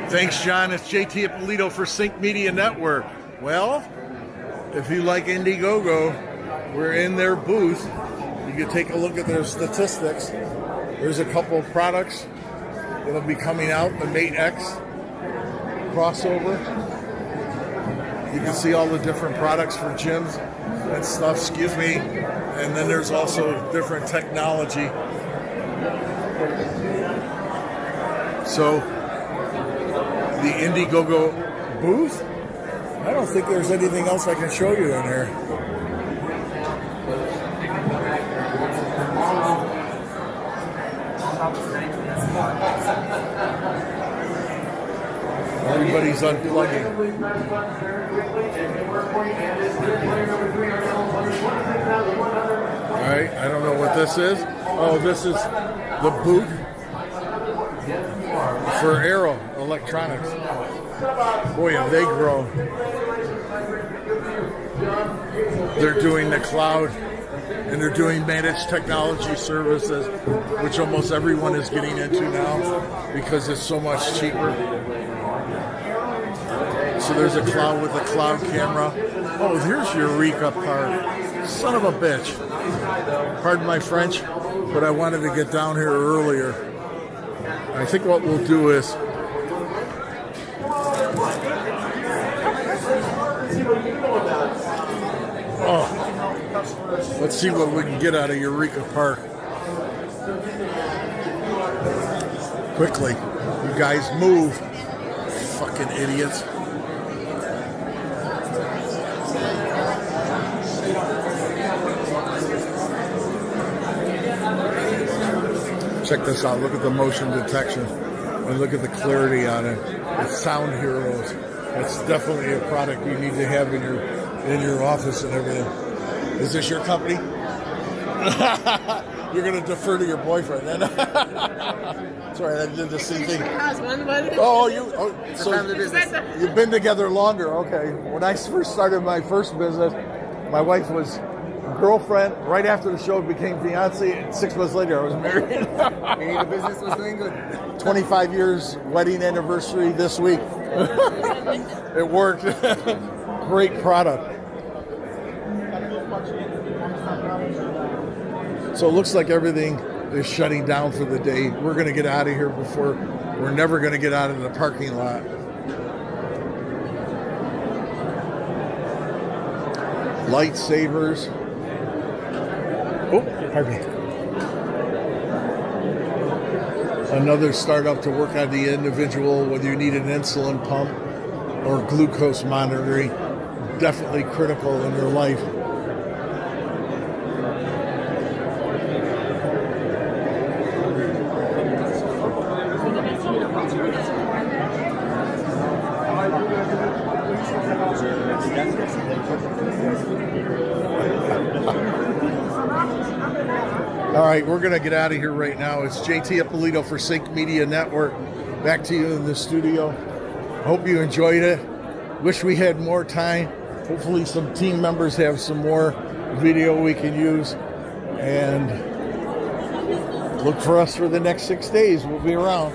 Thanks, John. It's JT Ippolito for Sync Media Network. Well, if you like Indiegogo, we're in their booth. You can take a look at their statistics. There's a couple of products that'll be coming out, the Mate X crossover. You can see all the different products for gyms and stuff, excuse me. And then there's also different technology. So, the Indiegogo booth? I don't think there's anything else I can show you in here. Everybody's unplugging. Alright, I don't know what this is. Oh, this is the boot for Aero Electronics. Boy, have they grown. They're doing the cloud and they're doing managed technology services, which almost everyone is getting into now because it's so much cheaper. So there's a cloud with a cloud camera. Oh, here's Eureka Park. Son of a bitch. Pardon my French, but I wanted to get down here earlier. I think what we'll do is let's see what we can get out of Eureka Park. Quickly. You guys move. Fucking idiots. Check this out. Look at the motion detection and look at the clarity on it. It's Sound Heroes. That's definitely a product you need to have in your office and everything. Is this your company? You're going to defer to your boyfriend then. Sorry, I did the same thing. So you've been together longer. Okay. When I first started my first business, my wife was girlfriend. Right after the show, became fiance, and 6 months later, I was married. The business was doing good. 25 years wedding anniversary this week. It worked. Great product. So it looks like everything is shutting down for the day. We're going to get out of here before we're never going to get out of the parking lot. Lightsabers. Oh, pardon me. Another startup to work on the individual, whether you need an insulin pump or glucose monitoring. Definitely critical in your life. All right, we're going to get out of here right now. It's JT Ippolito for Sync Media Network. Back to you in the studio. Hope you enjoyed it. Wish we had more time. Hopefully some team members have some more video we can use. And look for us for the next 6 days. We'll be around.